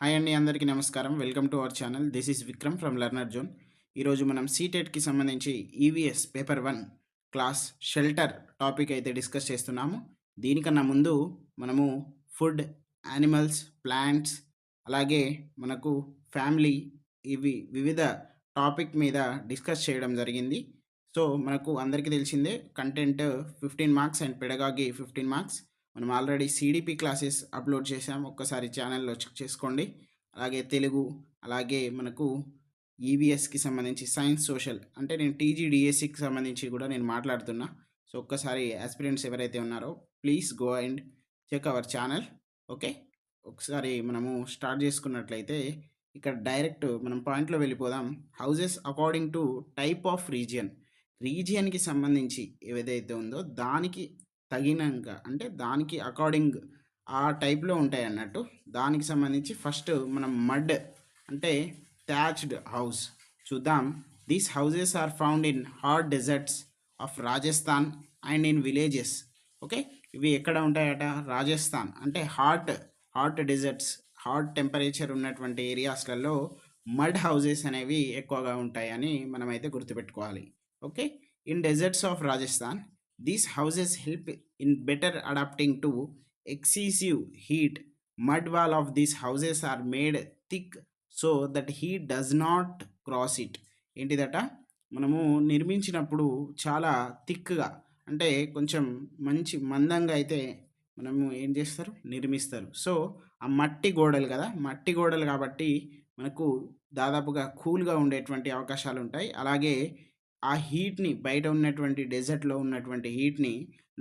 Hi అండి, అందరికీ నమస్కారం. Welcome to our channel. This is Vikram from learner zone. ఈరోజు మనం సీటెట్కి సంబంధించి EVS paper 1 class shelter topic అయితే డిస్కస్ చేస్తున్నాము. దీనికన్నా ముందు మనము ఫుడ్, యానిమల్స్, ప్లాంట్స్, అలాగే మనకు ఫ్యామిలీ, ఇవి వివిధ టాపిక్ మీద డిస్కస్ చేయడం జరిగింది. సో మనకు అందరికీ తెలిసిందే, content 15 marks and pedagogy 15 marks. మనం ఆల్రెడీ సిడిపి క్లాసెస్ అప్లోడ్ చేసాం, ఒక్కసారి ఛానల్లో చెక్ చేసుకోండి. అలాగే తెలుగు, అలాగే మనకు ఈవీఎస్కి సంబంధించి సైన్స్, సోషల్, అంటే నేను టీజీడిఎస్సికి సంబంధించి కూడా నేను మాట్లాడుతున్నా. సో ఒక్కసారి ఆస్పిరెంట్స్ ఎవరైతే ఉన్నారో please go and check our channel. Okay, ఒకసారి మనము స్టార్ట్ చేసుకున్నట్లయితే ఇక్కడ డైరెక్ట్ మనం పాయింట్లో వెళ్ళిపోదాం. Houses according to type of రీజియన్కి సంబంధించి ఏదైతే ఉందో దానికి తగినంక, అంటే దానికి అకార్డింగ్ ఆ టైప్లో ఉంటాయి అన్నట్టు. దానికి సంబంధించి ఫస్ట్ మనం మడ్ అంటే థ్యాచ్డ్ హౌస్ చూద్దాం. These houses are found in hot deserts of Rajasthan and in villages. Okay, ఇవి ఎక్కడ ఉంటాయట? రాజస్థాన్ అంటే హాట్ డెజర్ట్స్, హాట్ టెంపరేచర్ ఉన్నటువంటి ఏరియాస్లలో మడ్ హౌజెస్ అనేవి ఎక్కువగా ఉంటాయని మనమైతే గుర్తుపెట్టుకోవాలి. Okay, in deserts of Rajasthan these houses help in better adapting to excessive heat. Mud wall of these houses are made thick so that heat does not cross it. ఏంటిదట? మనము నిర్మించినప్పుడు చాలా థిక్గా, అంటే కొంచెం మంచి మందంగా అయితే మనము ఏం చేస్తారు, నిర్మిస్తారు. సో ఆ మట్టి గోడలు కదా, మట్టి గోడలు కాబట్టి మనకు దాదాపుగా కూల్గా ఉండేటువంటి అవకాశాలు ఉంటాయి. అలాగే ఆ హీట్ని, బయట ఉన్నటువంటి డెజర్ట్లో ఉన్నటువంటి హీట్ని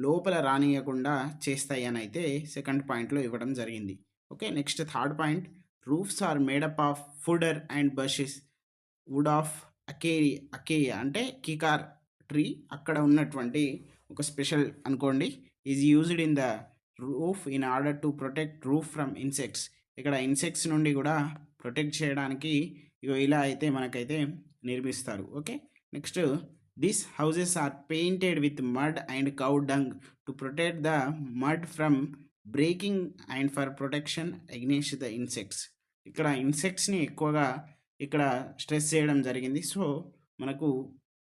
లోపల రానియకుండా చేస్తాయి అని అయితే సెకండ్ పాయింట్లో ఇవ్వడం జరిగింది. Okay, next third point, roofs are made up of fodder and bushes wood of acacia అంటే కికార్ ట్రీ, అక్కడ ఉన్నటువంటి ఒక స్పెషల్ అనుకోండి, is used in the roof in order to protect roof from insects. ఇక్కడ ఇన్సెక్ట్స్ నుండి కూడా ప్రొటెక్ట్ చేయడానికి ఇగో ఇలా అయితే మనకైతే నిర్మిస్తారు. Okay, next these houses are painted with mud and cow dung to protect the mud from breaking and for protection against the insects. ఇక్కడ ఇన్సెక్ట్స్ని ఎక్కువగా ఇక్కడ స్ట్రెస్ చేయడం జరిగింది. సో మనకు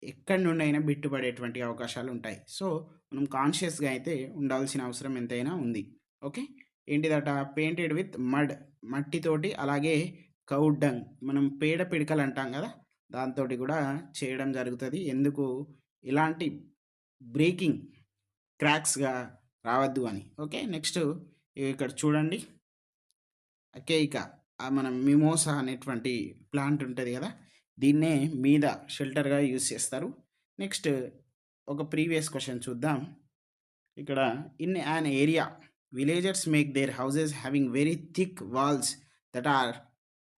ఎక్కడి నుండి అయినా బిట్టుపడేటువంటి అవకాశాలు ఉంటాయి. సో మనం కాన్షియస్గా అయితే ఉండాల్సిన అవసరం ఎంతైనా ఉంది. ఓకే, ఏంటిదట? పెయింటెడ్ విత్ మట్టితోటి, అలాగే కౌ డంగ్, మనం పేడ పిడకలు అంటాం కదా, దాంతో కూడా చేయడం జరుగుతుంది. ఎందుకు? ఇలాంటి బ్రేకింగ్, క్రాక్స్గా రావద్దు అని. ఓకే, నెక్స్ట్ ఇక్కడ చూడండి, అకేయికా, మనం మిమోసా అనేటువంటి ప్లాంట్ ఉంటుంది కదా, దీన్నే మీద షెల్టర్గా యూజ్ చేస్తారు. నెక్స్ట్ ఒక ప్రీవియస్ క్వశ్చన్ చూద్దాం. ఇక్కడ in an area villagers make their houses having very thick walls that are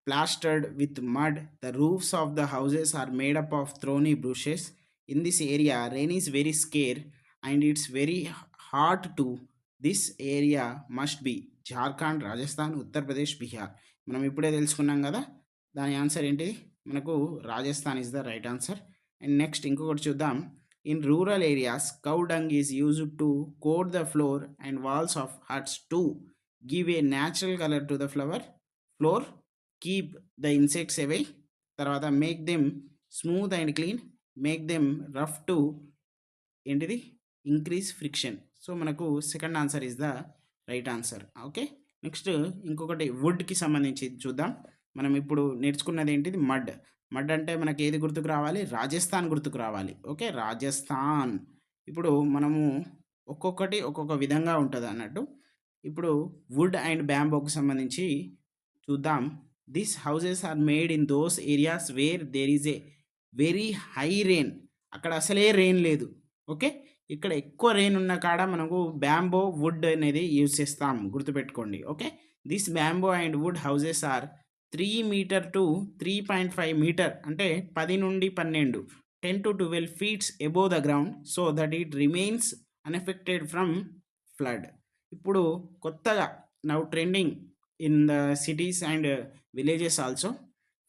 plastered with mud. The roofs of the houses are made up of thorny bushes. In this area, rain is very scarce and it's very hot too. This area must be Jharkhand, Rajasthan, Uttar Pradesh, Bihar. మనం ఇప్పుడే తెలుసుకున్నాం కదా, దాని answer ఏంటిది? మనకు Rajasthan is the right answer. And next ఇంకొకటి చూద్దాం. In rural areas cow dung is used to coat the floor and walls of huts to give a natural colour to the floor, keep the insects away. తర్వాత make them smooth and clean, make them rough to ఏంటిది, increase friction. So మనకు second answer is the right answer. Okay, next ఇంకొకటి వుడ్కి సంబంధించి చూద్దాం. మనం ఇప్పుడు నేర్చుకున్నది ఏంటిది? మడ్ అంటే మనకి ఏది గుర్తుకు రావాలి? రాజస్థాన్ గుర్తుకు రావాలి. ఓకే, రాజస్థాన్. ఇప్పుడు మనము ఒక్కొక్కటి ఒక్కొక్క విధంగా ఉంటుంది అన్నట్టు. ఇప్పుడు వుడ్ అండ్ బ్యాంబోకి సంబంధించి చూద్దాం. These houses are made in those areas where there is a very high rain. అక్కడ అసలే రెయిన్ లేదు. ఓకే, ఇక్కడ ఎక్కువ రెయిన్ ఉన్న కాడ మనకు బ్యాంబో, వుడ్ అనేది యూజ్ చేస్తాం, గుర్తుపెట్టుకోండి. Okay, this bamboo and wood houses are 3 metre to 3.5 metre, అంటే 10 నుండి 12, 10 to 12 feet above the ground so that it remains unaffected from flood. ఇప్పుడు కొత్తగా now trending in the cities and villages also,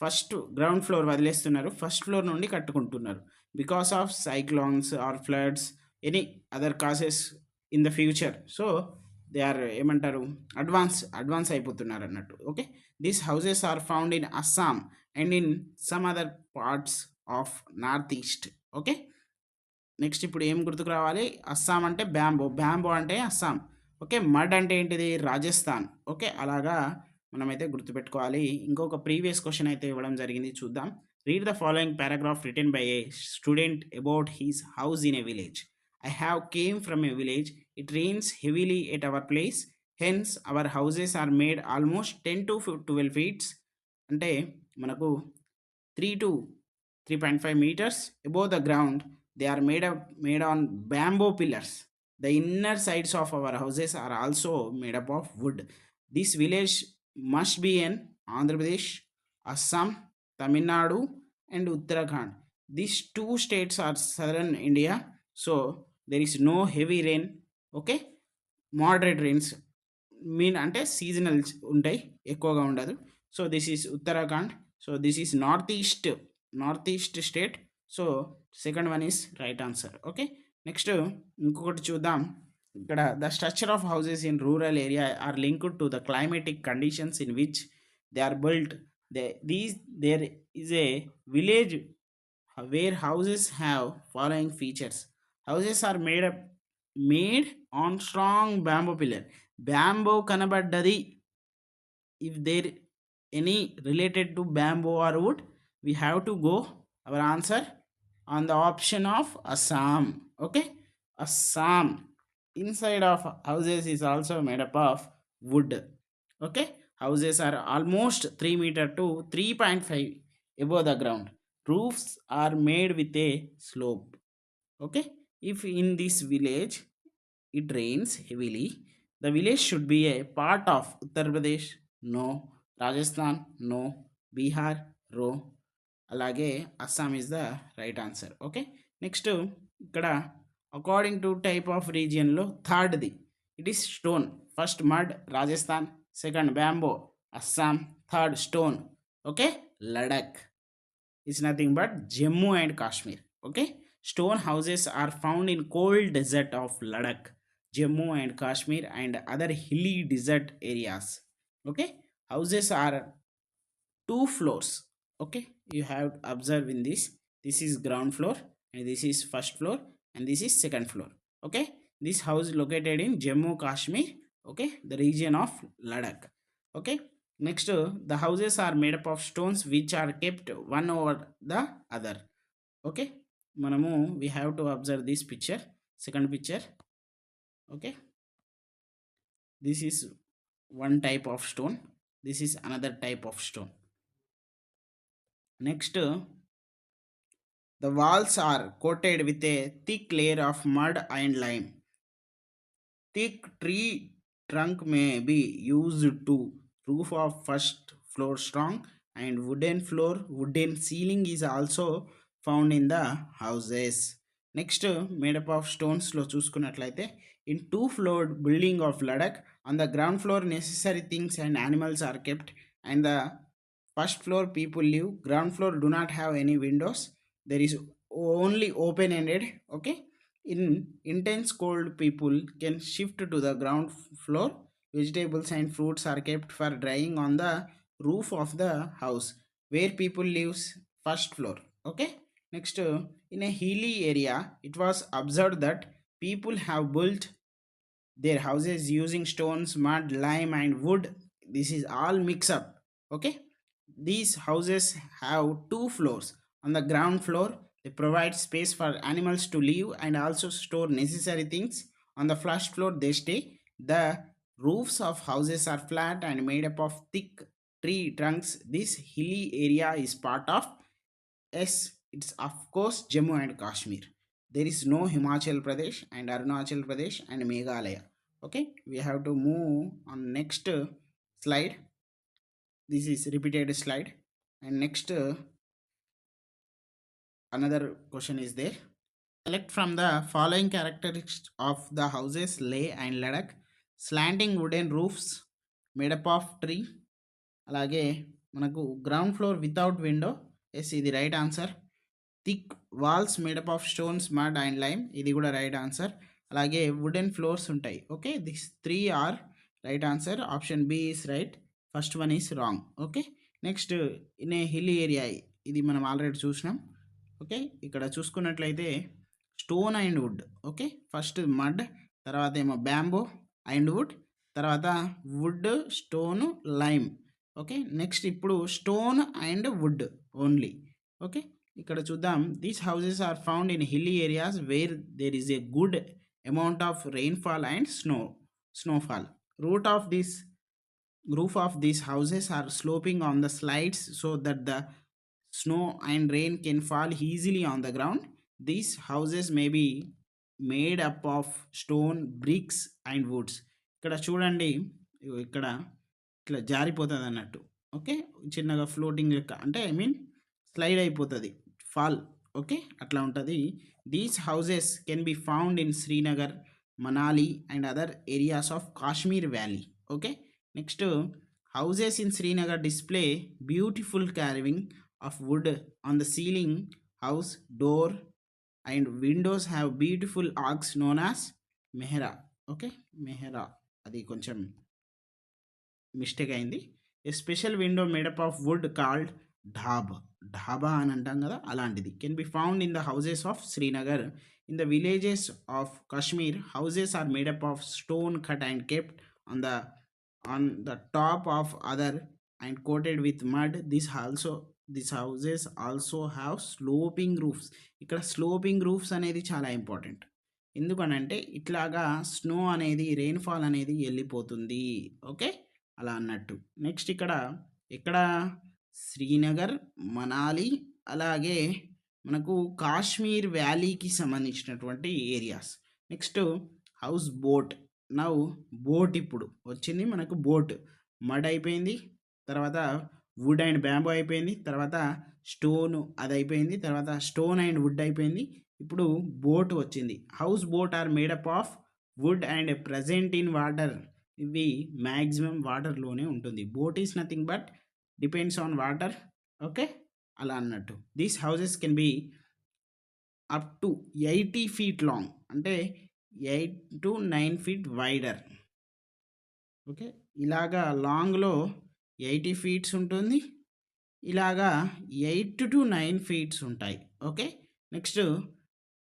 first ground floor వదిలేస్తున్నారు, first floor నుండి కట్టుకుంటున్నారు. Because of cyclones or floods, any other cases in the future. So they are ఏమంటారు advance అయిపోతున్నారు అన్నట్టు. Okay. These houses are found in Assam and in some other parts of north east. Okay. Next ఇప్పుడు ఏం గుర్తుకు రావాలి? అస్సాం అంటే bamboo అంటే Assam. Okay. Mud అంటే ఏంటిది? రాజస్థాన్. ఓకే. అలాగా మనమైతే గుర్తుపెట్టుకోవాలి. ఇంకొక ప్రీవియస్ క్వెషన్ అయితే ఇవ్వడం జరిగింది, చూద్దాం. Read the following paragraph written by a student about his house in a village. I have came from a village. It rains heavily at our place. Hence our houses are made almost 10 to 12 feets. అంటే మనకు 3 to 3.5 meters above the ground. They are made on bamboo pillars. The inner sides of our houses are also made up of wood. This village must be in Andhra Pradesh, Assam, Tamil Nadu, and Uttarakhand. These two states are southern India, so there is no heavy rain. Okay, moderate rains mean అంటే seasonal ఉంటాయి, ఎక్కువగా ఉండదు. So this is Uttarakhand. So this is north east state. So second one is right answer. Okay. Next ఇంకొకటి చూద్దాం. ఇక్కడ the structure of houses in rural area are linked to the climatic conditions in which they are built. There is a village where houses have following features. Houses are made on strong bamboo pillar. Bamboo కనబడ్డది. If there any related to bamboo or wood, we have to go our answer on the option of Assam. Okay, Assam. Inside of houses is also made up of wood. Okay, houses are almost 3 meter to 3.5 above the ground. Roofs are made with a slope. Okay, if in this village it rains heavily, the village should be a part of Uttar Pradesh. No. Rajasthan. No. Bihar. No. అలాగే Assam is the right answer. Okay. Next ఇక్కడ according to type of రీజియన్లో థర్డ్ది it is stone. First mud Rajasthan, second bamboo Assam, third stone. Okay. Ladakh is nothing but Jammu and Kashmir. Okay, stone houses are found in cold desert of Ladakh, Jammu and Kashmir, and other hilly desert areas. Okay, houses are 2 floors. Okay, you have to observe in this. This is ground floor, and this is first floor, and this is second floor. Okay, this house is located in Jammu Kashmir. Okay, the region of Ladakh. Okay. Next, the houses are made up of stones which are kept one over the other. Okay, manamu we have to observe this picture, second picture. Okay, this is one type of stone, this is another type of stone. Next, the walls are coated with a thick layer of mud and lime. Thick tree trunk may be used to roof of first floor strong, and wooden ceiling is also found in the houses. Next, made up of stones లో చూసుకున్నట్లయితే in 2 floor building of Ladakh, on the ground floor necessary things and animals are kept, and the first floor people live. Ground floor do not have any windows, there is only open ended. Okay, in intense cold people can shift to the ground floor. Vegetables and fruits are kept for drying on the roof of the house where people lives, first floor. Okay. Next, in a hilly area it was observed that people have built their houses using stones, mud, lime, and wood. This is all mix up. Okay. These houses have 2 floors. On the ground floor, they provide space for animals to live and also store necessary things. On the first floor, they stay. The roofs of houses are flat and made up of thick tree trunks. This hilly area is part of, yes, it's of course Jammu and Kashmir. There is no Himachal Pradesh and Arunachal Pradesh and Meghalaya. Okay, we have to move on next slide. This is repeated slide, and next another question is there. Select from the following characteristics of the houses Leh and Ladakh. Slanting wooden roofs made up of tree. అలాగే మనకు ground floor without window, yes ఇది right answer. Thick walls made up of stones, mud and lime, ఇది కూడా right answer. అలాగే wooden floors ఉంటాయి. Okay, this 3 are right answer. Option B is right, first one is wrong. Okay, next in a hill area, ఇది మనం already చూసినాం. Okay, ఇక్కడ చూసుకున్నట్లయితే stone and wood. Okay, first mud, తర్వాత ఏమో bamboo and wood, తర్వాత wood, stone, lime. Okay, next ఇప్పుడు stone and wood only. Okay, ఇక్కడ చూద్దాం. These houses are found in hilly areas where there is a good amount of rainfall and snowfall. Root of this roof of these houses are sloping on the slides so that the snow and rain can fall easily on the ground. These houses may be made up of stone, bricks and woods. ఇక్కడ చూడండి, ఇక్కడ ఇట్లా జారిపోతుంది అన్నట్టు. Okay, చిన్నగా floating లెక్క, అంటే I mean slide అయిపోతుంది, ఫాల్. ఓకే, అట్లా ఉంటుంది. These houses can be found in Srinagar, Manali and other areas of Kashmir valley. Okay, next houses in Srinagar display beautiful carving of wood on the ceiling. House door and windows have beautiful arcs known as mehra. Okay, mehra, అది కొంచెం mistake అయింది. A special window made up of wood called dhaba అని అంటాం కదా, అలాంటిది can be found in the houses of Srinagar. In the villages of Kashmir houses are made up of stone cut and kept on the top of other and coated with mud. These houses also have sloping roofs. ఇక్కడ sloping roofs అనేది చాలా important. ఎందుకనంటే ఇట్లాగా snow అనేది, rainfall అనేది వెళ్ళిపోతుంది. Okay, అలా అన్నట్టు. నెక్స్ట్ ఇక్కడ శ్రీనగర్, మనాలి, అలాగే మనకు కాశ్మీర్ వ్యాలీకి సంబంధించినటువంటి areas. Next house boat. Now boat ఇప్పుడు వచ్చింది మనకు. బోట్ మడ్ అయిపోయింది, తర్వాత వుడ్ అండ్ బ్యాంబో అయిపోయింది, తర్వాత స్టోన్ అది అయిపోయింది, తర్వాత స్టోన్ అండ్ వుడ్ అయిపోయింది. ఇప్పుడు బోట్ వచ్చింది. House boat are made up of wood and present in water. ఇవి మ్యాక్సిమం వాటర్లోనే ఉంటుంది. Boat is nothing but depends on water. Okay, అలా అన్నట్టు. These houses can be up to 80 feet long, అంటే 8 to 9 feet wider. Okay, ఇలాగా లాంగ్లో 80 feet ఉంటుంది, ఇలాగా 8 to 9 feet ఉంటాయి. Okay, next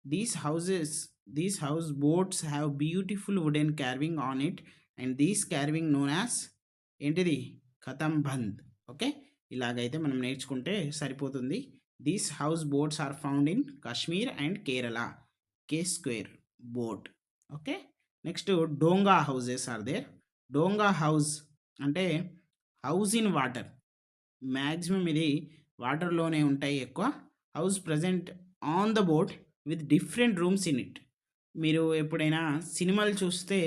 these house boats have beautiful wooden carving on it and these carving known as ఏంటిది, khatamband. Okay, ఇలాగైతే మనం నేర్చుకుంటే సరిపోతుంది. These house boats are found in Kashmir and Kerala. K square boat. Okay, next donga houses are there. Donga house అంటే house in water. Maximum ఇది వాటర్లోనే ఉంటాయి ఎక్కువ. House present on the boat with different rooms in it. మీరు ఎప్పుడైనా సినిమాలు చూస్తే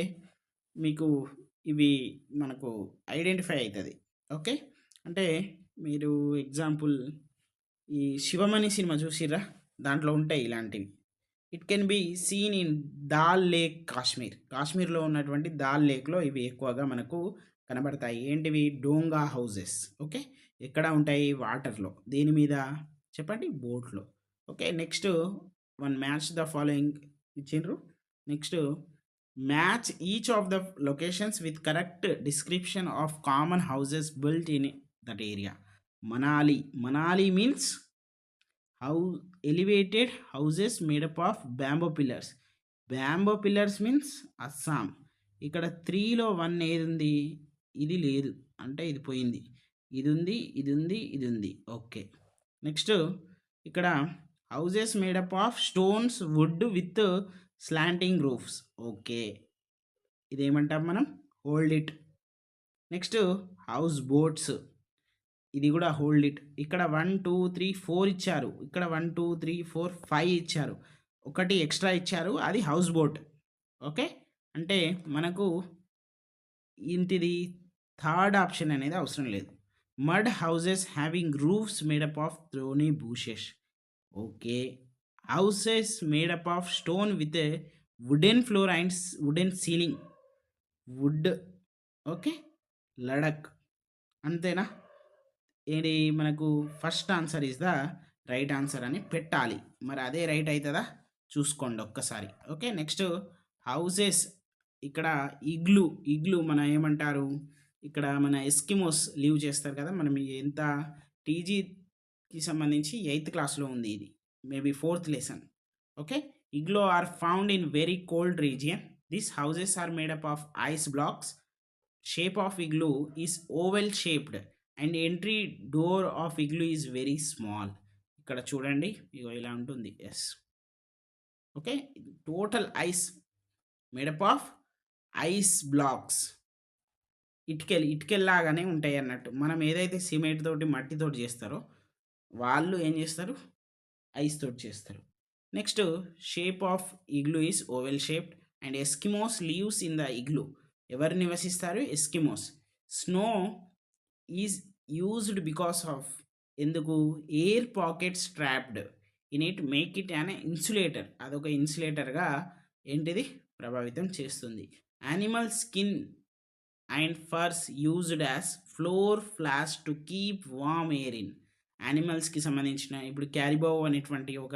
మీకు ఇవి మనకు ఐడెంటిఫై అవుతుంది. ఓకే, అంటే మీరు ఎగ్జాంపుల్ ఈ శివమణి సినిమా చూసిర్రా, దాంట్లో ఉంటాయి ఇలాంటివి. It can be seen in dal lake, కాశ్మీర్లో ఉన్నటువంటి దాల్ లేక్లో ఇవి ఎక్కువగా మనకు కనబడతాయి. ఏంటివి, డోంగా హౌజెస్. ఓకే, ఎక్కడ ఉంటాయి, వాటర్లో. దేని మీద చెప్పండి, బోట్లో. Okay, next one match the following ఇచ్చిండ్రు. Next match each of the locations with correct description of common houses built in that area. Manali means elevated houses made up of bamboo pillars. Bamboo pillars means Assam. ఇక్కడ 3లో 1 ఏది ఉంది, ఇది లేదు, అంటే ఇది పోయింది. ఇది ఉంది. ఓకే, నెక్స్ట్ ఇక్కడ houses made up of stones, wood with slanting roofs. Okay, ఇదేమంటాం మనం, hold it. Next house boats, ఇది కూడా హోల్డ్ ఇట్. ఇక్కడ 1 2 3 4 ఇచ్చారు, ఇక్కడ 1 2 3 4 5 ఇచ్చారు, ఒకటి ఎక్స్ట్రా ఇచ్చారు, అది హౌస్ బోట్. ఓకే, అంటే మనకు ఇంటిది థర్డ్ ఆప్షన్ అనేది అవసరం లేదు. Mud houses having roofs made up of thorny bushes. Okay, houses made up of stone with a wooden floor and wooden ceiling. Wood. Okay, Ladakh. అంతేనా, ఏంటి మనకు first answer is the right answer అని పెట్టాలి. మరి అదే రైట్ అవుతుందా చూసుకోండి ఒక్కసారి. ఓకే, నెక్స్ట్ హౌసెస్ ఇక్కడ ఇగ్లూ మన ఏమంటారు, ఇక్కడ మన ఎస్కిమోస్ లివ్ చేస్తారు కదా! మనం ఎంత టీజీకి సంబంధించి 8థ్ క్లాస్‌లో ఉంది ఇది. మేబీ 4థ్ lesson. Okay. Igloo are found in very cold region. These houses are made up of ice blocks. Shape of igloo is oval shaped and entry door of igloo is very small. ఇక్కడ చూడండి, ఇగో ఇలా ఉంటుంది. Yes. Okay. Total ice made up of ice blocks. ఇటుకల్లాగానే ఉంటాయి అన్నట్టు. మనం ఏదైతే సిమెంట్ తోటి, మట్టితోటి చేస్తారో, వాళ్ళు ఏం చేస్తారు? ఐస్ తోటి చేస్తారు. Next, shape of igloo is oval shaped and Eskimos lives in the igloo. ఎవరు నివసిస్తారు? Eskimos. Snow is used because of, ఎందుకు? Air pockets trapped in it make it an insulator. అదొక ఇన్సులేటర్గా ఏంటిది ప్రభావితం చేస్తుంది. Animal skin and furs used as floor flash to keep warm air in. యానిమల్స్కి సంబంధించిన ఇప్పుడు క్యారిబో అనేటువంటి ఒక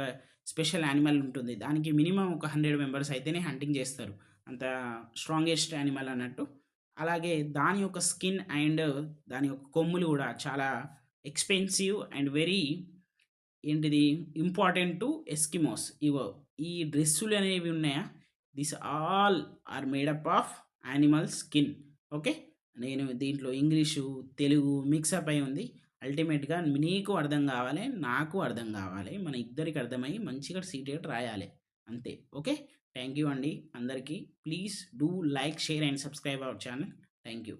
స్పెషల్ యానిమల్ ఉంటుంది. దానికి మినిమం ఒక 100 మెంబర్స్ అయితేనే హంటింగ్ చేస్తారు. అంత స్ట్రాంగెస్ట్ యానిమల్ అన్నట్టు. అలాగే దాని యొక్క స్కిన్ అండ్ దాని యొక్క కొమ్ములు కూడా చాలా ఎక్స్పెన్సివ్ అండ్ వెరీ ఏంటిది ఇంపార్టెంట్ టు ఎస్కిమోస్. ఇగో ఈ డ్రెస్సులు అనేవి ఉన్నాయా, this all are made up of animal skin. Okay. నేను దీంట్లో ఇంగ్లీషు, తెలుగు మిక్సప్ అయి ఉంది. అల్టిమేట్‌గా నీకు అర్థం కావాలి, నాకు అర్థం కావాలి. మన ఇద్దరికి అర్థమై మంచిగా సీటెట్ రాయాలి. అంతే. ఓకే. థ్యాంక్ యూ అండి అందరికీ. Please do like, share and subscribe our channel. Thank you.